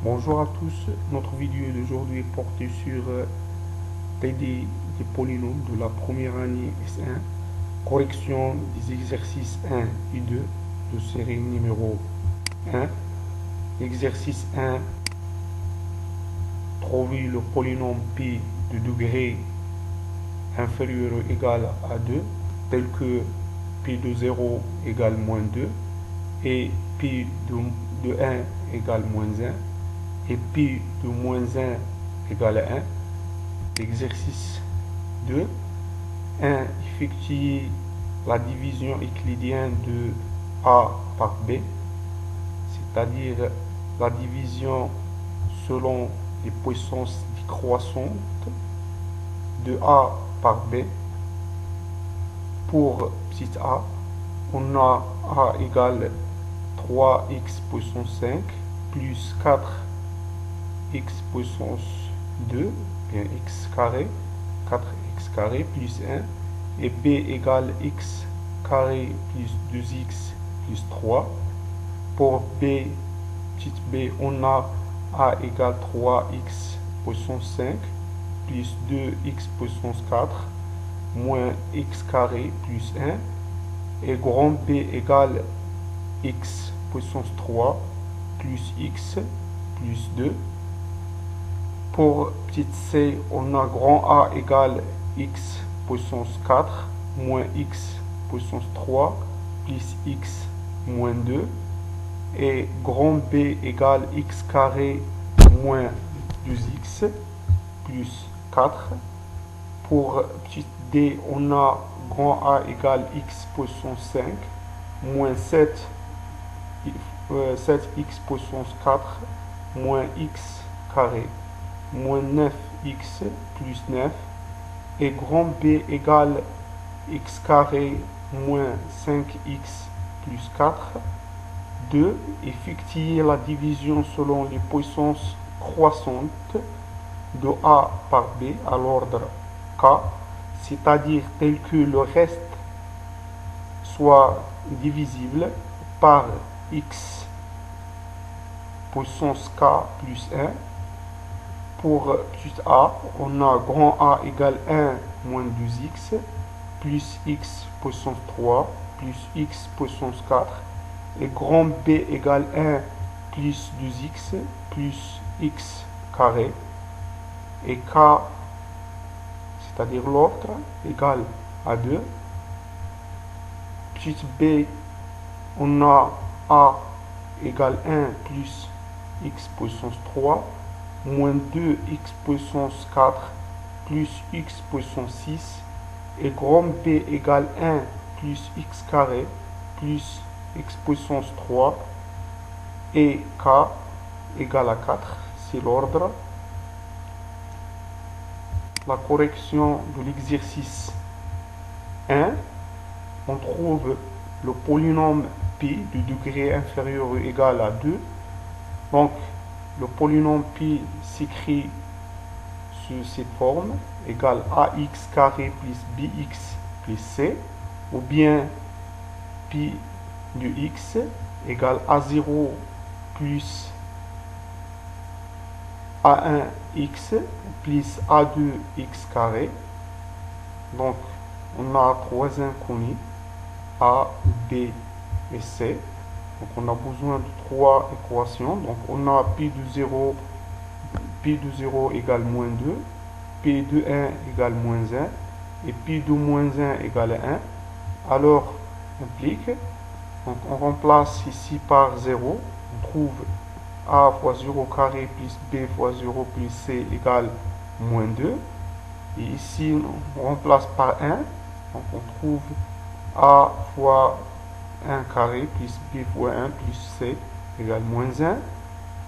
Bonjour à tous, notre vidéo d'aujourd'hui est portée sur TD des polynômes de la première année S1, correction des exercices 1 et 2 de série numéro 1. Exercice 1, trouver le polynôme P de degré inférieur ou égal à 2, tel que P de 0 égale moins 2 et P de 1 égale moins 1 et P de moins 1 égale à 1. Exercice 2. 1. Effectuer la division euclidienne de A par B, c'est-à-dire la division selon les puissances décroissantes de A par B. Pour petit a, on a égale 3x puissance 5 plus 4x puissance 2, bien x carré, 4x carré plus 1, et b égale x carré plus 2x plus 3. Pour b, petite b, on a égale 3x puissance 5 plus 2x puissance 4 moins x carré plus 1, et grand B égale x puissance 3 plus x plus 2. Pour petite c, on a grand A égale x puissance 4 moins x puissance 3 plus x moins 2. Et grand B égale x carré moins 2x plus 4. Pour petit d, on a grand A égale x puissance 5 moins 7x puissance 4 moins x carré moins 9x plus 9. Et grand B égale x carré moins 5x plus 4. 2. Effectuer la division selon les puissances croissantes de A par B à l'ordre K, c'est-à-dire tel que le reste soit divisible par x puissance k plus 1. Pour petit a, on a grand A égale 1 moins 2x plus x puissance 3 plus x puissance 4 et grand B égale 1 plus 2x plus x carré et k, c'est-à-dire l'ordre, égale à 2. Petit b, on a a égale 1 plus x puissance 3 moins 2x puissance 4 plus x puissance 6 et grand B égale 1 plus x carré plus x puissance 3 et k égale à 4, c'est l'ordre. La correction de l'exercice 1, on trouve le polynôme P de degré inférieur ou égal à 2. Donc, le polynôme P s'écrit sous cette forme, égale ax carré plus bx plus c, ou bien P de x égale a0 plus a1x plus a2x carré. Donc, on a trois inconnus, a, b et c. Donc, on a besoin de trois équations. Donc, on a P de 0 égale moins 2, P de 1 égale moins 1, et P de moins 1 égale 1. Alors, implique, donc on remplace ici par 0, on trouve a fois 0 carré plus b fois 0 plus c égale moins 2. Et ici, on remplace par 1, donc on trouve a fois 1 carré plus b fois 1 plus c égale moins 1.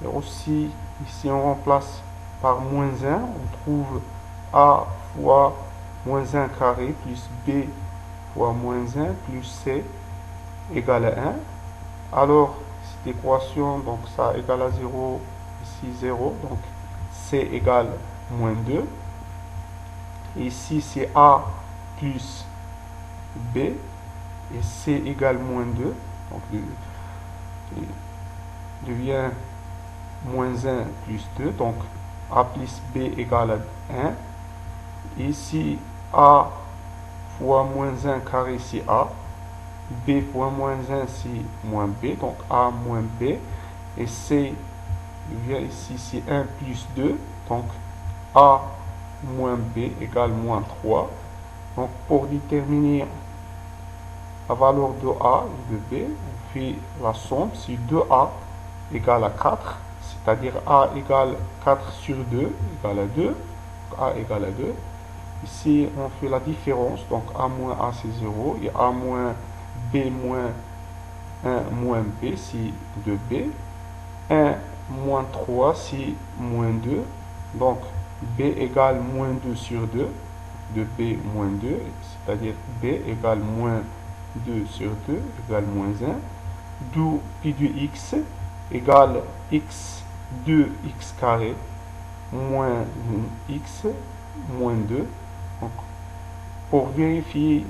Et aussi, ici, on remplace par moins 1, on trouve a fois moins 1 carré plus b fois moins 1 plus c égale à 1. Alors, cette équation, donc ça égale à 0, ici 0, donc c égale moins 2. Et ici, c'est a plus b, et c égale moins 2, donc devient moins 1 plus 2, donc a plus b égale à 1. Ici, a fois moins 1 carré, c'est a. B fois moins 1, c'est moins b, donc a moins b. Et c, vient ici, c'est 1 plus 2, donc a moins b égale moins 3. Donc pour déterminer la valeur de a et de b, on fait la somme, c'est 2a égale à 4, c'est-à-dire a égale 4 sur 2 égale à 2, a égale à 2. Ici, on fait la différence, donc a moins a c'est 0, et a moins b moins 1 moins b c'est 2b. 1 moins 3 c'est moins 2, donc b égale moins 2 sur 2, de b moins 2, c'est-à-dire b égale moins 2 sur 2 égale moins 1, d'où pi de x égale x 2x carré moins x moins 2. Donc, pour vérifier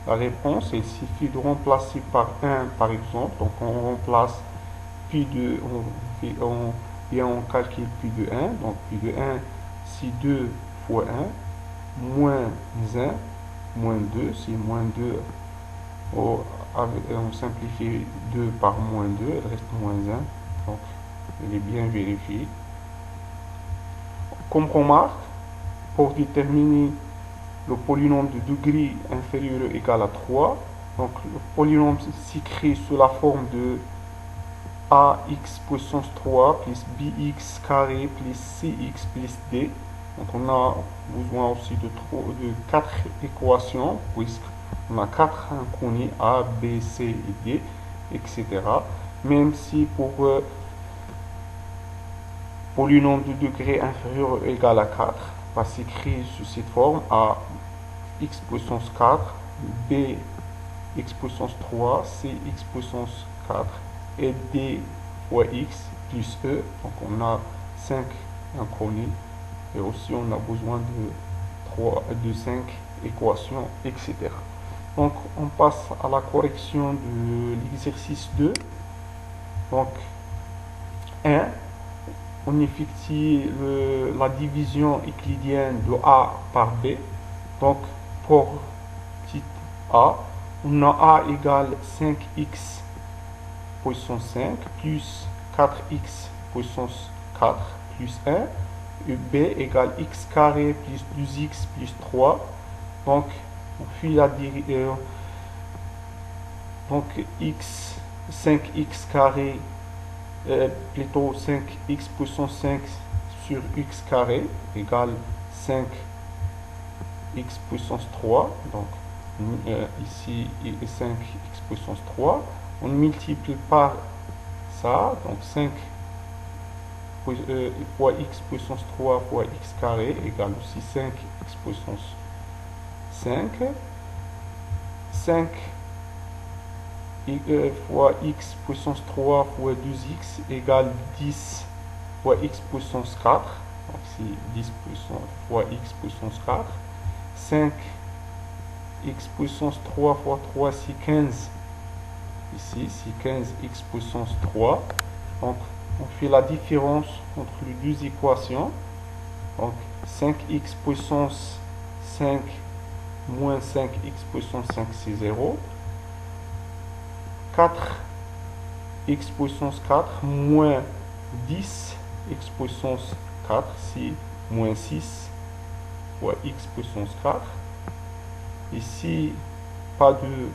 la réponse, il suffit de remplacer par 1 par exemple. Donc on remplace pi de, on calcule pi de 1. Donc pi de 1 c'est 2 fois 1 moins 1 moins 2, c'est moins 2. On simplifie 2 par moins 2, il reste moins 1. Donc il est bien vérifié. Comme remarque, pour déterminer le polynôme de degré inférieur ou égal à 3, donc le polynôme s'écrit sous la forme de ax puissance 3 plus bx carré plus cx plus d. Donc on a besoin aussi de 4 équations, puisqu'on a 4 inconnus a, b, c et d, etc. Même si pour polynôme de degré inférieur ou égal à 4, va s'écrire sous cette forme a x puissance 4, b x puissance 3, c x puissance 4 et d fois x plus e. Donc on a 5 inconnus et aussi on a besoin de 5 équations, etc. Donc on passe à la correction de l'exercice 2. Donc 1, on effectue la division euclidienne de a par b. Donc pour petit a, on a a égale 5x puissance 5 plus 4x puissance 4 plus 1, et b égale x carré plus 2x plus 3. Donc on fait la donc x 5x carré plutôt 5x puissance 5 sur x carré égale 5x puissance 3. Donc ici 5x puissance 3. On multiplie par ça, donc 5 fois x puissance 3 fois x carré égale aussi 5x puissance 5. 5 fois x puissance 3 fois 2x égale 10 fois x puissance 4. Donc c'est 10 fois x puissance 4. 5 x puissance 3 fois 3 c'est 15. Ici c'est 15 x puissance 3. Donc on fait la différence entre les deux équations. Donc 5x puissance 5 moins 5x puissance 5 c'est 0. 4x puissance 4 moins 10x puissance 4 c'est moins 6 fois x puissance 4. Ici pas de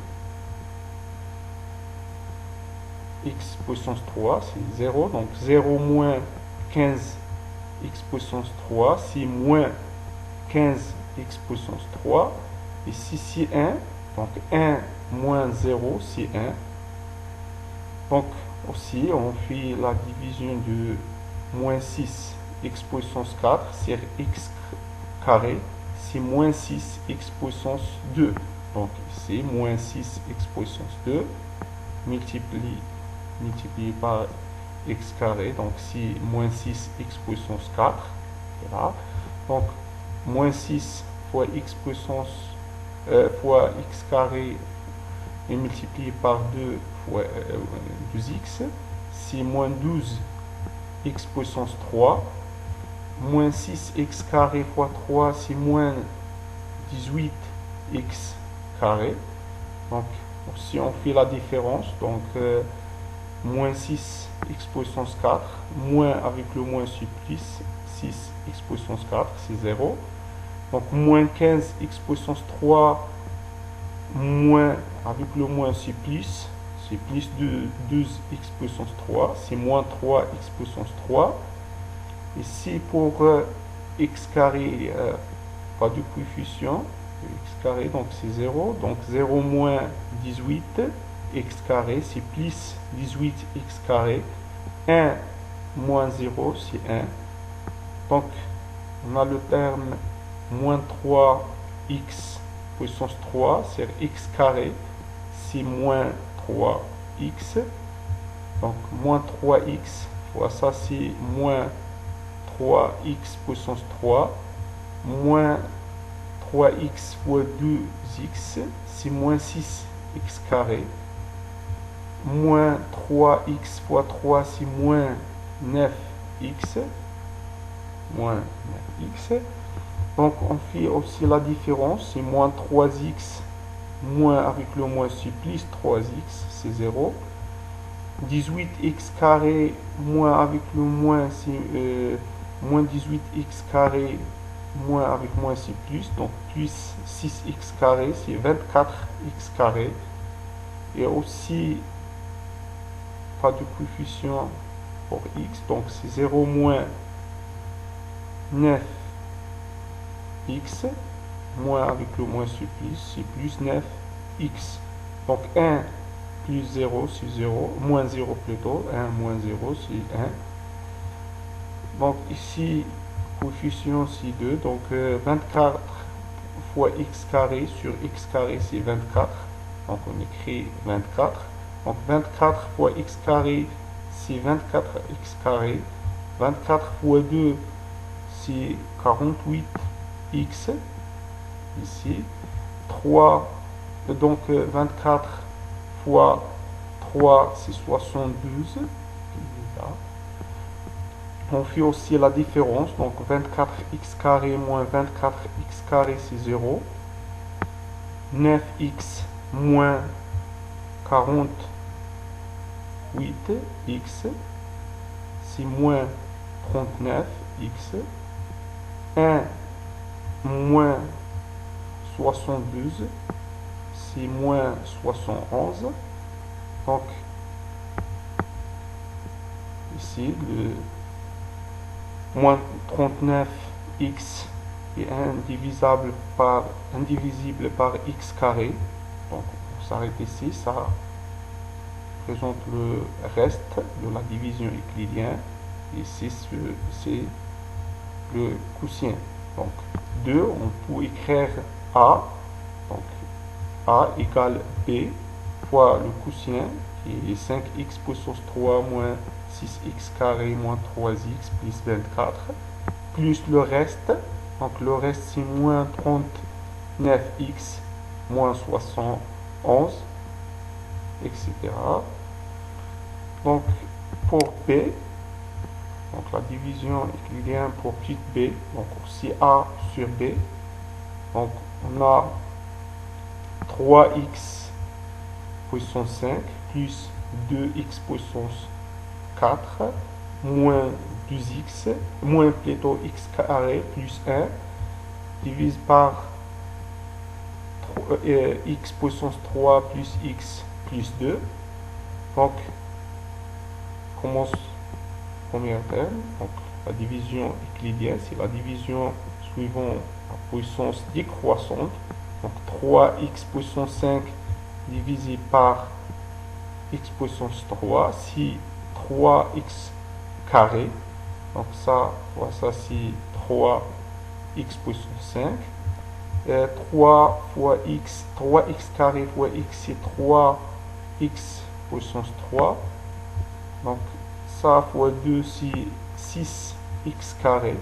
x puissance 3 c'est 0, donc 0 moins 15 x puissance 3 c'est moins 15 x puissance 3. Ici c'est 1, donc 1 moins 0 c'est 1. Donc aussi on fait la division de moins 6 x puissance 4 sur x carré, c'est moins 6 x puissance 2. Donc ici moins 6 x puissance 2 multiplié par x carré, donc c'est moins 6 x puissance 4. Voilà. Donc moins 6 fois x puissance fois x carré et multiplié par 2 fois 2x, c'est moins 12 x puissance 3. Moins 6x carré fois 3, c'est moins 18x carré. Donc, si on fait la différence, donc moins 6x puissance 4, moins avec le moins c'est plus 6x puissance 4, c'est 0. Donc, moins 15x puissance 3, moins avec le moins c'est plus de 12x puissance 3, c'est moins 3x puissance 3. Ici, pour x carré, pas de coefficient, x carré, donc c'est 0. Donc 0 moins 18, x carré, c'est plus 18x carré. 1 moins 0, c'est 1. Donc, on a le terme moins 3x puissance 3, c'est x carré, c'est moins 3x. Donc, moins 3x fois ça, c'est moins 3x puissance 3, moins 3x fois 2x, c'est moins 6x carré, moins 3x fois 3, c'est moins 9x, moins 9x. Donc on fait aussi la différence, c'est moins 3x, moins avec le moins c'est plus 3x, c'est 0. 18x carré, moins avec le moins c'est moins 18x carré, moins avec moins c'est plus, donc plus 6x carré, c'est 24x carré. Et aussi, pas de coefficient pour x, donc c'est 0 moins 9x, moins avec le moins c'est plus 9x. Donc 1 plus 0, c'est 0, moins 0 plutôt, 1 moins 0, c'est 1. Donc ici, coefficient c'est 2, donc 24 fois x carré sur x carré c'est 24, donc on écrit 24. Donc 24 fois x carré c'est 24x carré, 24 fois 2 c'est 48x, ici, 3, donc 24 fois 3 c'est 72, là. On fait aussi la différence, donc 24x carré moins 24x carré c'est 0. 9x moins 48x, c'est moins 39x. 1 moins 72, c'est moins 71. Donc, ici, le moins 39x est indivisible par x carré. Donc, on s'arrête ici, ça présente le reste de la division euclidienne. Ici, c'est le quotient. Donc, 2, on peut écrire A. Donc, A égale B fois le quotient, qui est 5x puissance 3 moins 6x carré moins 3x plus 24, plus le reste. Donc, le reste, c'est moins 39x moins 71, etc. Donc, pour B, donc la division euclidienne pour petite b, donc c'est A sur B. Donc, on a 3x puissance 5 plus 2x puissance 4 moins 2x, moins plutôt x carré plus 1 divise par x puissance 3 plus x plus 2. Donc, commence premier terme. Donc, la division euclidienne, c'est la division suivant la puissance décroissante. Donc, 3x puissance 5 divisé par x puissance 3, c'est 3x carré. Donc, ça c'est 3x puissance 5. 3 fois x, 3x carré fois x, c'est 3x puissance 3. Donc, ça fois 2, c'est 6x carré.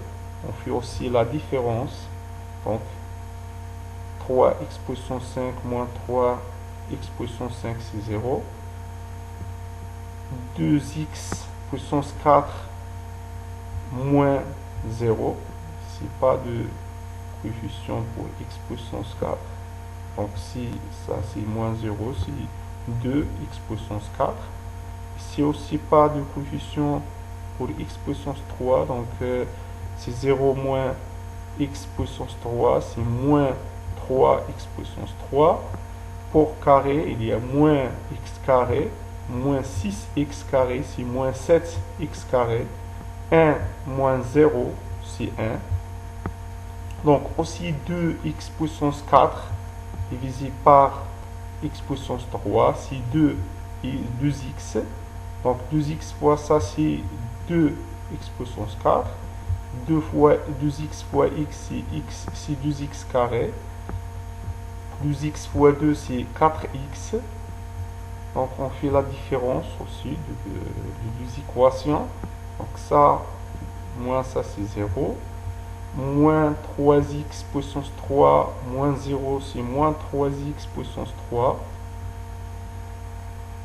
On fait aussi la différence. Donc, 3x puissance 5 moins 3x puissance 5, c'est 0. 2x puissance 4 moins 0. Ici, pas de coefficient pour x puissance 4. Donc si ça c'est moins 0, c'est 2 x puissance 4. Ici aussi pas de coefficient pour x puissance 3. Donc c'est 0 moins x puissance 3, c'est moins 3 x puissance 3. Pour carré, il y a moins x carré, moins 6x carré, c'est moins 7x carré. 1 moins 0, c'est 1. Donc aussi 2x puissance 4 divisé par x puissance 3, c'est 2x. Donc 2x fois ça, c'est 2x puissance 4. 2x fois x, c'est 2x carré. 2x fois 2, c'est 4x. Donc on fait la différence aussi de deux équations. Donc ça, moins ça, c'est 0. Moins 3x puissance 3, moins 0, c'est moins 3x puissance 3.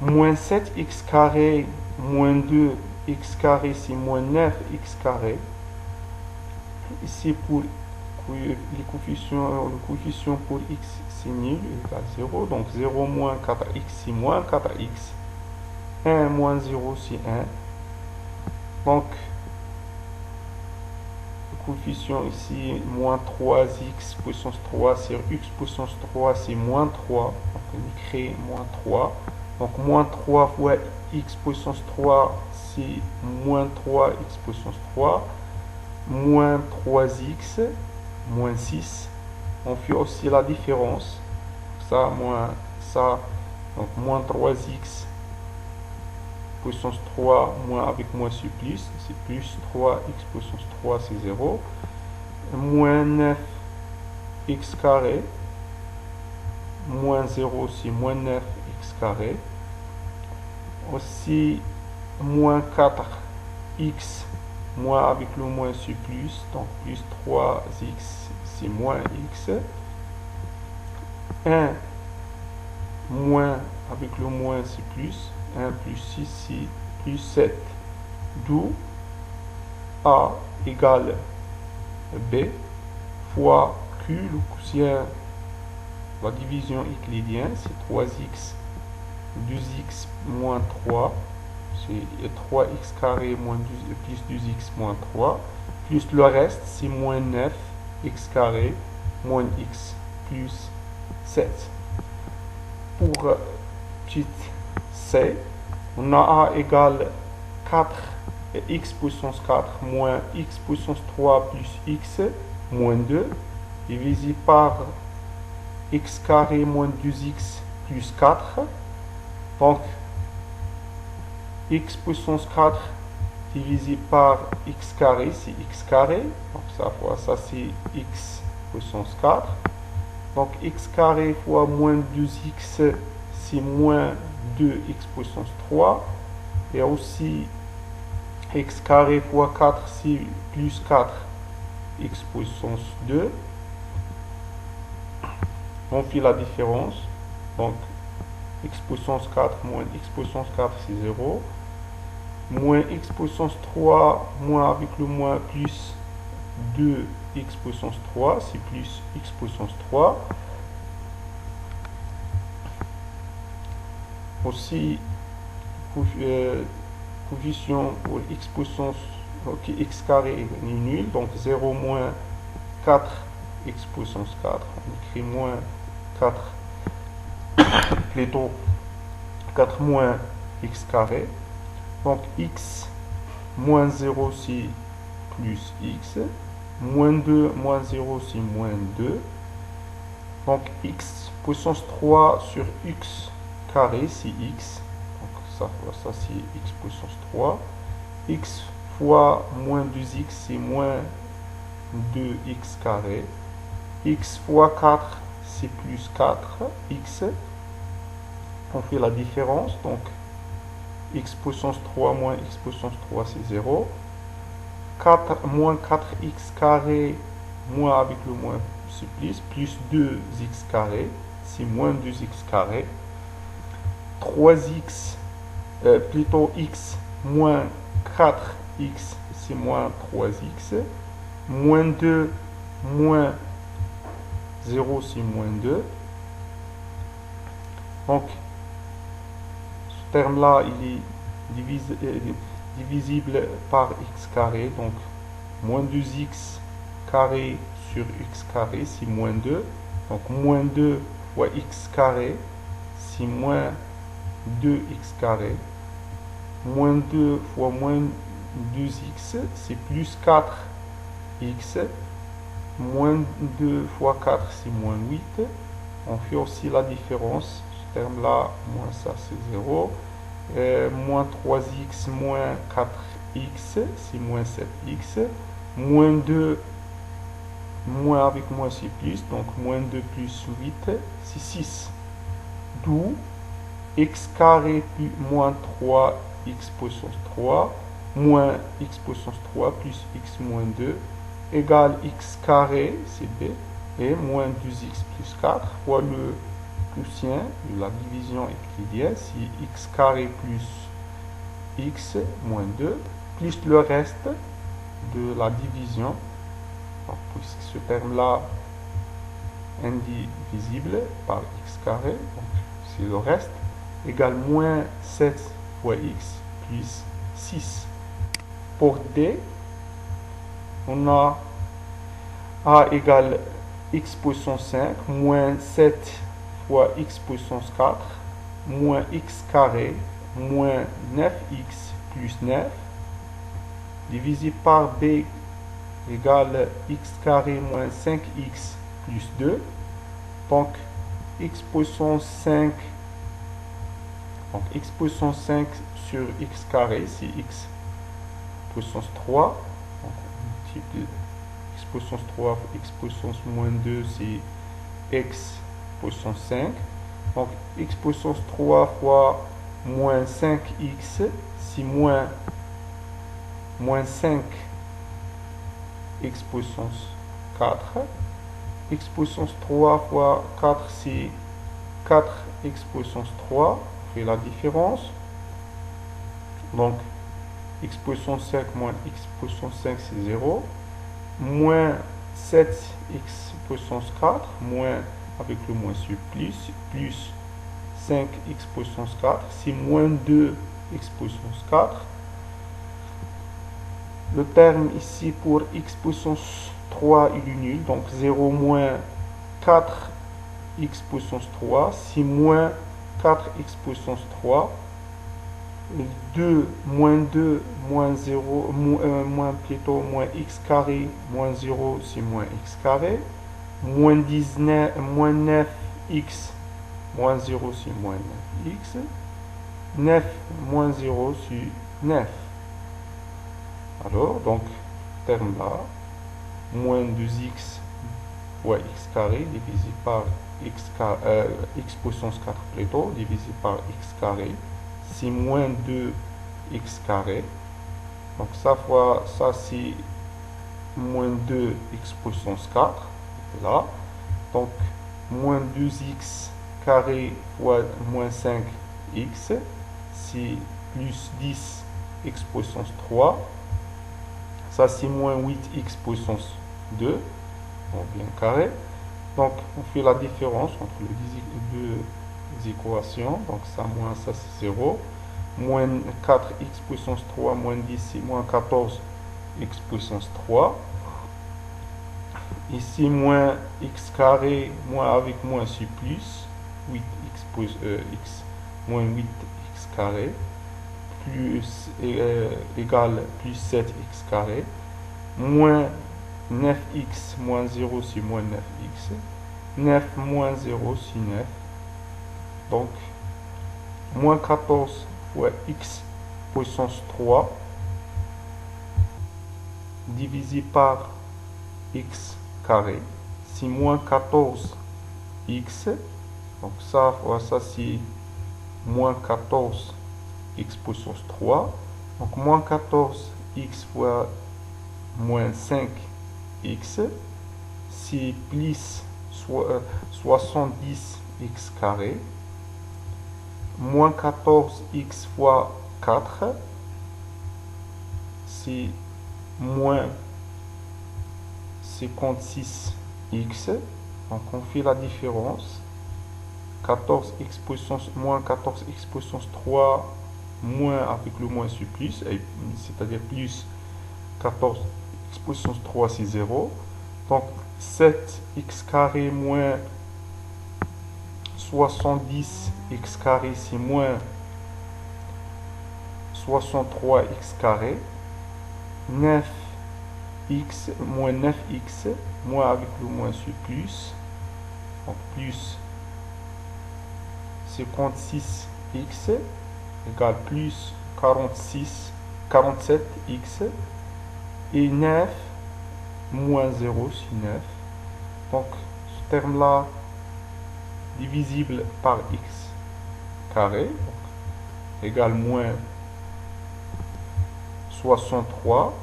Moins 7x carré, moins 2x carré, c'est moins 9x carré. Ici, pour le coefficient pour x, c'est nul, égale 0. Donc 0 moins 4x, c'est moins 4x. 1 moins 0, c'est 1. Donc, le coefficient ici, moins 3x puissance 3 sur x puissance 3, c'est moins 3. Donc on écrit moins 3. Donc moins 3 fois x puissance 3, c'est moins 3x puissance 3. Moins 3x, moins 6. On fait aussi la différence. Ça, moins ça. Donc moins 3x puissance 3, moins avec moins c'est plus. C'est plus 3x puissance 3, c'est 0. Moins 9x carré. Moins 0, c'est moins 9x carré. Aussi, moins 4x. Moins avec le moins c'est plus, donc plus 3x, c'est moins x. 1 moins avec le moins c'est plus, 1 plus 6 c'est plus 7. D'où A égale B fois Q, le quotient, la division euclidienne, c'est 3x, 2x moins 3. C'est 3x carré moins 2, plus 2x moins 3, plus le reste, c'est moins 9x carré moins x plus 7. Pour petite c, on a A égale 4x puissance 4 moins x puissance 3 plus x moins 2, divisé par x carré moins 2x plus 4. Donc, x puissance 4 divisé par x carré, c'est x carré. Donc ça fois ça, c'est x puissance 4. Donc x carré fois moins 2x, c'est moins 2x puissance 3. Et aussi x carré fois 4, c'est plus 4x puissance 2. On fait la différence. Donc x puissance 4 moins x puissance 4, c'est 0. Moins x puissance 3, moins avec le moins, plus 2x puissance 3, c'est plus x puissance 3. Aussi, coefficient pour x puissance, ok, x carré est nul, donc 0 moins 4x puissance 4, on écrit moins 4, plutôt 4 moins x carré. Donc x moins 0 c'est plus x, moins 2 moins 0 c'est moins 2. Donc x puissance 3 sur x carré c'est x. Donc ça c'est x puissance 3. X fois moins 2x c'est moins 2x carré. X fois 4 c'est plus 4x. On fait la différence, donc x puissance 3 moins x puissance 3, c'est 0. 4 moins 4x carré, moins avec le moins, c'est plus 2x carré, c'est moins 2x carré. 3x, plutôt x moins 4x, c'est moins 3x. Moins 2 moins 0, c'est moins 2. Donc, ce terme-là, il est divisible par x carré. Donc, moins 2x carré sur x carré, c'est moins 2. Donc, moins 2 fois x carré, c'est moins 2x carré. Moins 2 fois moins 2x, c'est plus 4x. Moins 2 fois 4, c'est moins 8. On fait aussi la différence. Ce terme-là, moins ça, c'est 0. Moins 3x moins 4x, c'est moins 7x. Moins 2, moins avec moins, c'est plus. Donc, moins 2 plus 8, c'est 6. D'où x carré plus moins 3x puissance 3 moins x puissance 3 plus x moins 2 égale x carré, c'est b, et moins 2x plus 4 fois le quotient de la division euclidienne, c'est x carré plus x moins 2, plus le reste de la division. Donc, puisque ce terme-là indivisible par x carré, c'est le reste, égale moins 7 fois x plus 6. Pour d, on a a égale x puissance 5 moins 7 fois x puissance 4 moins x carré moins 9x plus 9 divisé par b égale x carré moins 5x plus 2. Donc x puissance 5, donc x puissance 5 sur x carré, c'est x puissance 3. Donc on multiplie x puissance 3 fois x puissance moins 2, c'est x puissance 5. Donc x puissance 3 fois moins 5x, c'est moins 5 x puissance 4. X puissance 3 fois 4, c'est 4x puissance 3. On fait la différence. Donc, x puissance 5 moins x puissance 5, c'est 0. Moins 7x puissance 4, moins avec le moins sur plus 5x puissance 4, c'est moins 2x puissance 4. Le terme ici pour x puissance 3, il est nul. Donc 0 moins 4x puissance 3, c'est moins 4x puissance 3. 2 moins 0, moins x carré, moins 0, c'est moins x carré. Moins 9x, moins 0, c'est moins 9x. 9 moins 0, c'est 9. Alors, donc, terme là, moins 2x fois x carré divisé par x puissance 4 plutôt, divisé par x carré, c'est moins 2x carré. Donc, ça fois, ça c'est moins 2x puissance 4, là. Donc, moins 2x carré fois moins 5x, c'est plus 10x puissance 3. Ça, c'est moins 8x puissance 2, donc bien carré. Donc, on fait la différence entre les deux équations. Donc, ça, moins ça, c'est 0. Moins 4x puissance 3, moins 10, c'est moins 14x puissance 3. Ici, moins x carré, moins avec moins, c'est plus 8x moins 8x carré. Plus égale plus 7x carré, moins 9x moins 0, c'est moins 9x, 9 moins 0, c'est 9, donc moins 14 fois x puissance 3 divisé par x carré, c'est moins 14x, donc ça fois ça, c'est moins 14 x puissance 3, donc moins 14x fois moins 5x, c'est plus 70x carré, moins 14x fois 4, c'est moins 56x. Donc on fait la différence. 14x puissance moins 14x puissance 3 moins avec le moins sur plus, c'est-à-dire plus 14x puissance 3 c'est 0. Donc 7x carré moins 70x carré c'est moins 63x carré. 9x moins 9x moins avec le moins sur plus. Donc plus 56x égale plus 47x et 9 moins 0 c'est 9. Donc ce terme là divisible par x carré donc, égale moins 63.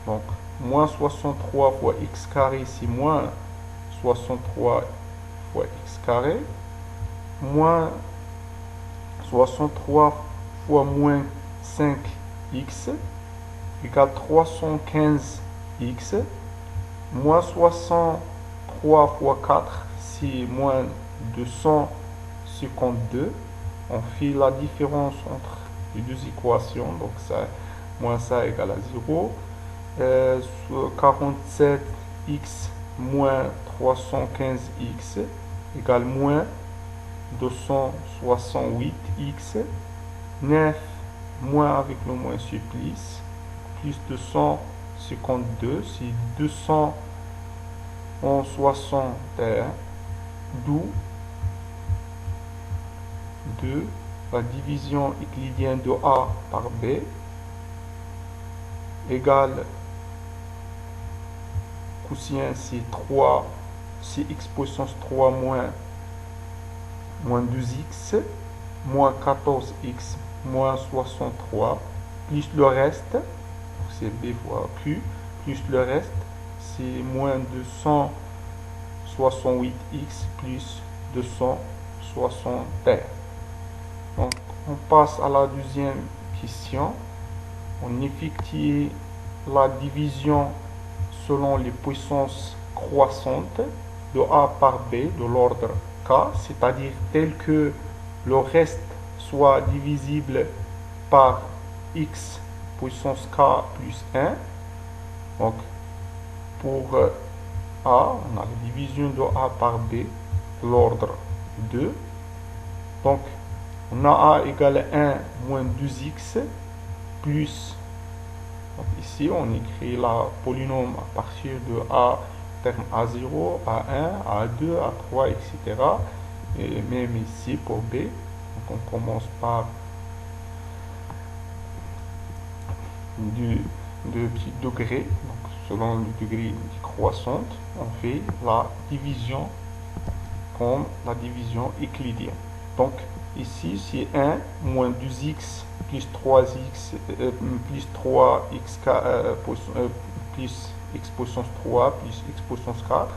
Donc moins 63 fois x carré c'est moins 63 fois x carré moins 63 fois moins 5x égale 315x. Moins 63 fois 4, c'est moins 252. On fait la différence entre les deux équations. Donc ça, moins ça égale à 0. 47x moins 315x égale moins 268x. 9 moins avec le moins sur plus 252, c'est 261, d'où la division euclidienne de A par B égale quotient c'est 3, c'est x puissance 3 moins 2x moins 14x moins 63 plus le reste, c'est b fois q, plus le reste, c'est moins 268x plus 261. Donc on passe à la deuxième question. On effectue la division selon les puissances croissantes de A par B de l'ordre K, c'est-à-dire tel que le reste soit divisible par x puissance k plus 1. Donc pour A, on a la division de A par B de l'ordre 2. Donc on a A égale 1 moins 2x plus, donc ici on écrit la polynôme à partir de A terme A0, A1, A2, A3, etc. Et même ici pour B, donc on commence par de petits degrés, donc selon le degré décroissante, on fait la division comme la division euclidienne. Donc ici c'est 1 moins 2x plus 3x plus 3x plus x puissance 3 plus x puissance 4.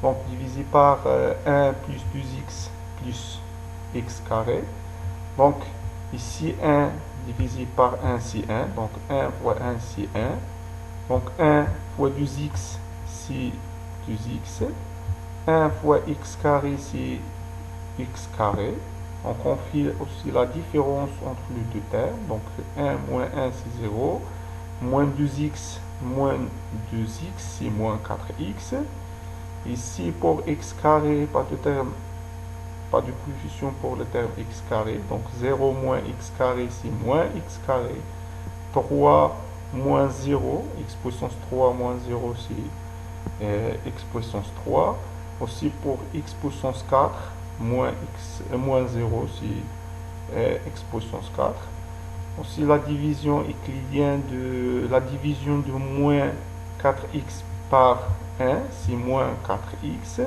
Donc divisé par 1 plus 2x plus x carré. Donc ici 1 divisé par 1 c'est 1. Donc 1 fois 1 c'est 1. Donc 1 fois 2x c'est 2x. 1 fois x carré c'est x carré. Donc on fait aussi la différence entre les deux termes. Donc 1 moins 1 c'est 0. Moins 2x moins 2x c'est moins 4x. Ici pour x carré, pas de terme, pas de coefficient pour le terme x carré. Donc 0 moins x carré c'est moins x carré. 3 moins 0, x puissance 3 moins 0 c'est x puissance 3. Aussi pour x puissance 4 moins 0 c'est x puissance 4. Aussi la division euclidienne de la division de moins 4x par 1 c'est moins 4x.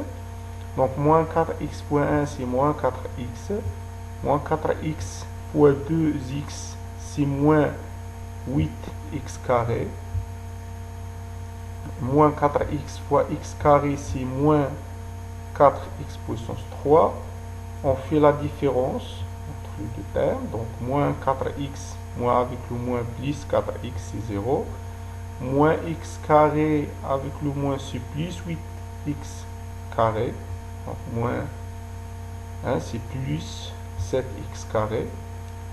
Donc moins 4x fois 1 c'est moins 4x. Moins 4x fois 2x c'est moins 8x carré. Moins 4x fois x carré c'est moins 4x puissance 3. On fait la différence entre les deux termes. Donc moins 4x moins avec le moins plus 4x c'est 0. moins x carré avec le moins c'est plus 8x carré. Donc moins 1 c'est plus 7x carré.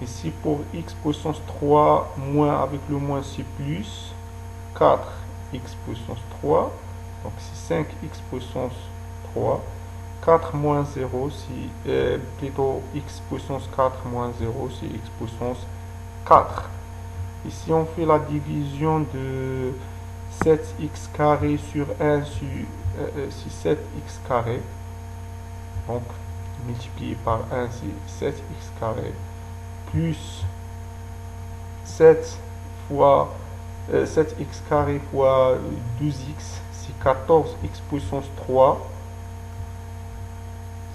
Ici pour x puissance 3 moins avec le moins c'est plus 4x puissance 3. Donc c'est 5x puissance 3. 4 moins 0 c'est plutôt x puissance 4 moins 0 c'est x puissance 4. Ici on fait la division de 7x carré sur 1 c'est 7x carré. Donc multiplié par 1 c'est 7x carré plus 7 fois 7x carré fois 12x c'est 14x puissance 3.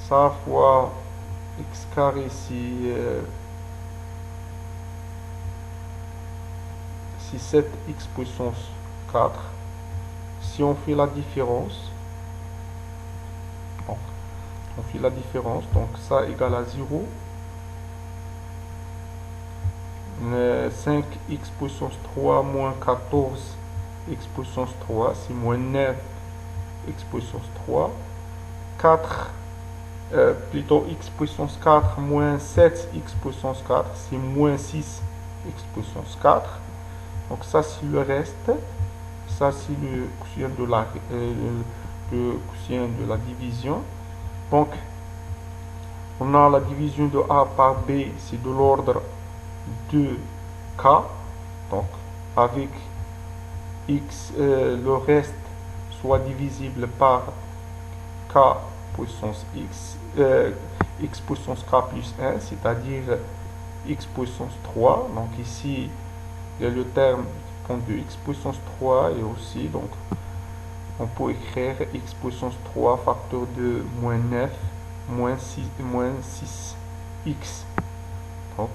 Ça fois x carré c'est 7x puissance 4. Si on fait la différence, donc ça égale à 0. 5x puissance 3 moins 14x puissance 3, c'est moins 9x puissance 3. 4, plutôt x puissance 4 moins 7x puissance 4, c'est moins 6x puissance 4. Donc ça c'est le reste. Ça c'est le quotient de la division. Donc on a la division de A par B, c'est de l'ordre de K. Donc avec x, le reste soit divisible par K puissance x, x puissance K plus 1, c'est-à-dire x puissance 3. Donc ici il y a le terme de x puissance 3 et aussi donc on peut écrire x puissance 3 facteur de moins 9 moins 6x. Donc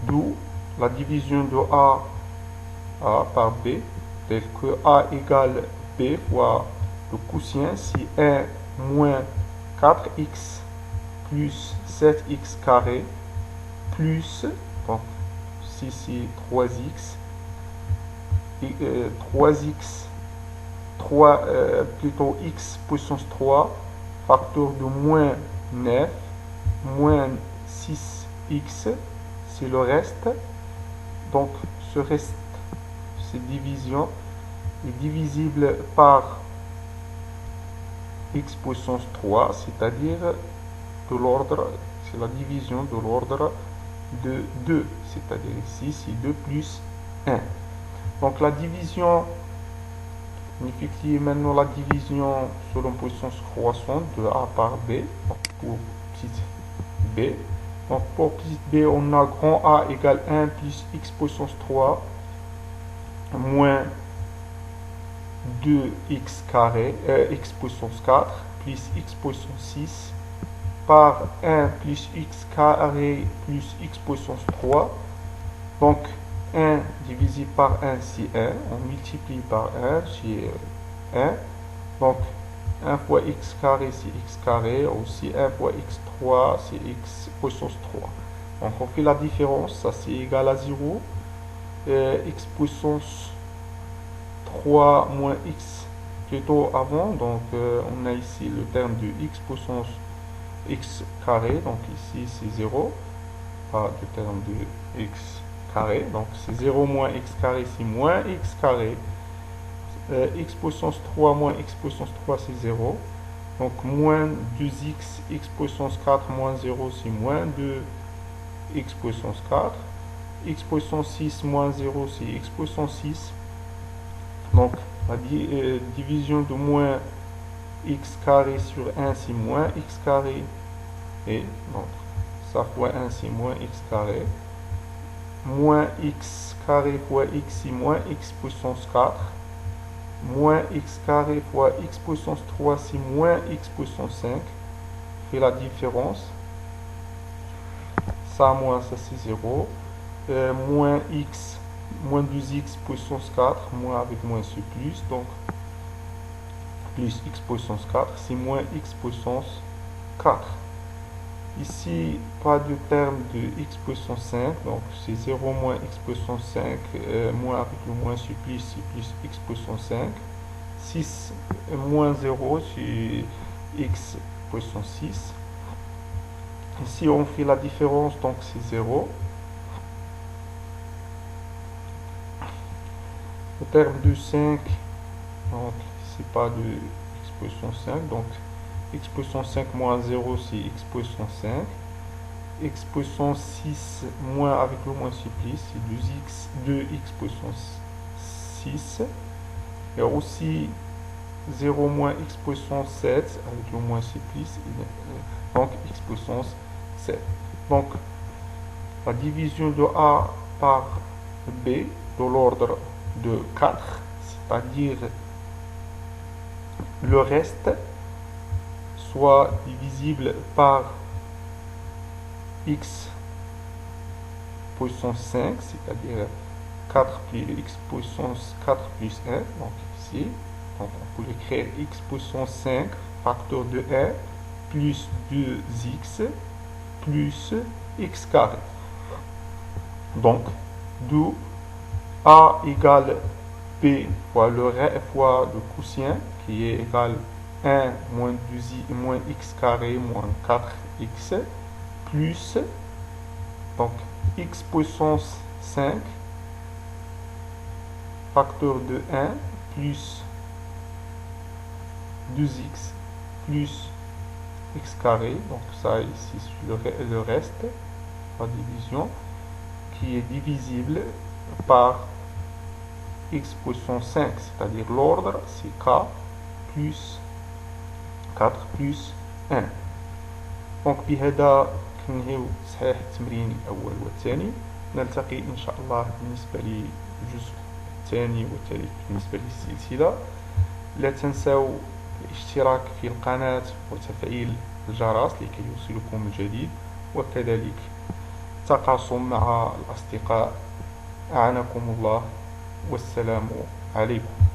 d'où la division de A par B, tel que A égale B fois le quotient, c'est 1 moins 4x plus 7x carré plus, donc ici c'est 3x, 3 plutôt x puissance 3 facteur de moins 9 moins 6x, c'est le reste. Donc ce reste, cette division est divisible par x puissance 3, c'est-à-dire de l'ordre, c'est la division de l'ordre de 2, c'est-à-dire ici c'est 2 plus 1. Donc la division, on effectue maintenant la division selon puissance croissante de A par B, donc pour petite b. Donc pour petite b, on a grand A égale 1 plus x puissance 3 moins 2x carré, x puissance 4 plus x puissance 6 par 1 plus x carré plus x puissance 3. Donc 1 divisé par 1 c'est 1, on multiplie par 1 c'est 1. Donc 1 fois x carré c'est x carré, aussi 1 fois x3 c'est x puissance 3. Donc on fait la différence, ça c'est égal à 0. X puissance 3 moins x plutôt avant, donc on a ici le terme de x puissance x carré, donc ici c'est 0, pas le terme de x carré, donc c'est 0 moins x carré c'est moins x carré, x puissance 3 moins x puissance 3 c'est 0, donc moins 2x, x puissance 4 moins 0 c'est moins 2x puissance 4, x puissance 6 moins 0 c'est x puissance 6. Donc la division de moins x carré sur 1 c'est moins x carré, et donc ça fois 1 c'est moins x carré, moins x carré fois x c'est moins x puissance 4, moins x carré fois x puissance 3 c'est moins x puissance 5, fait la différence, ça moins ça c'est 0, moins x, moins 2x puissance 4, moins avec moins c'est plus, donc plus x puissance 4, c'est moins x puissance 4. Ici, pas de terme de x puissance 5, donc c'est 0 moins x puissance 5, moins avec le moins plus x puissance 5. 6 moins 0, c'est x puissance 6. Ici, on fait la différence, donc c'est 0. Le terme de 5, donc c'est pas de x puissance 5, donc x puissance 5 moins 0, c'est x puissance 5. X puissance 6 moins avec le moins supplice, c'est 2x puissance 6. Et aussi 0 moins x puissance 7 avec le moins supplice, donc x puissance 7. Donc la division de A par B de l'ordre de 4, c'est-à-dire le reste, soit divisible par x puissance 5, c'est-à-dire 4 plus x puissance 4 plus 1, donc ici, donc on peut écrire x puissance 5 facteur de 1 plus 2x plus x carré. Donc, d'où a égale b fois le quotient qui est égal 1 moins 2i moins x carré moins 4x plus donc x puissance 5 facteur de 1 plus 2x plus x carré, donc ça ici le reste, la division, qui est divisible par x puissance 5, c'est-à-dire l'ordre, c'est k plus 4 plus 1. دونك بهذا كننهيو صحيح التمرين الأول والثاني. نلتقي إن شاء الله بالنسبة للجزء الثاني والثالث بالنسبة للسلسلة. لا تنسوا الاشتراك في القناة وتفعيل الجرس لكي يوصلكم الجديد، وكذلك التقاسم مع الأصدقاء. أعانكم الله والسلام عليكم.